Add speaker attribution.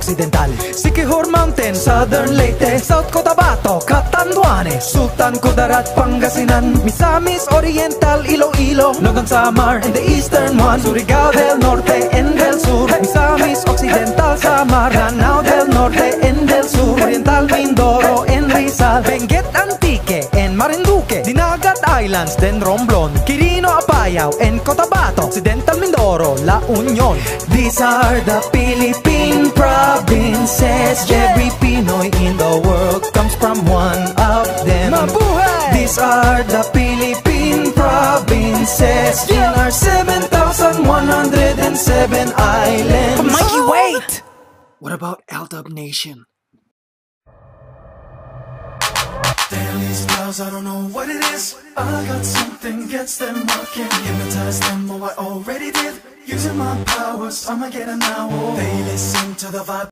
Speaker 1: Occidental, Siquijor Mountain, Southern Leyte, South Cotabato, Catanduanes, Sultan Kudarat, Pangasinan, Misamis Oriental, Iloilo, Nogon Samar, and the eastern one, Surigao del Norte and del Sur, Misamis Occidental, Samar, Lanao del Norte and del Sur, Oriental Mindoro and Rizal, Benguet Antique and Marinduque, Dinagat Islands, then Romblon, Quirino Apayao and Cotabato, Occidental Mindoro, La Union. These are the Philippine provinces. Every Pinoy in the world comes from one of them. Mabuhay! These are the Philippine provinces in our 7,107 islands.
Speaker 2: But Mikey, wait!
Speaker 3: What about Aldub Nation?
Speaker 4: Damn, these girls, I don't know what it is. I got something gets them walking. Hypnotize them, oh I already did. Using my powers, I'ma get an hour. They listen to the vibe.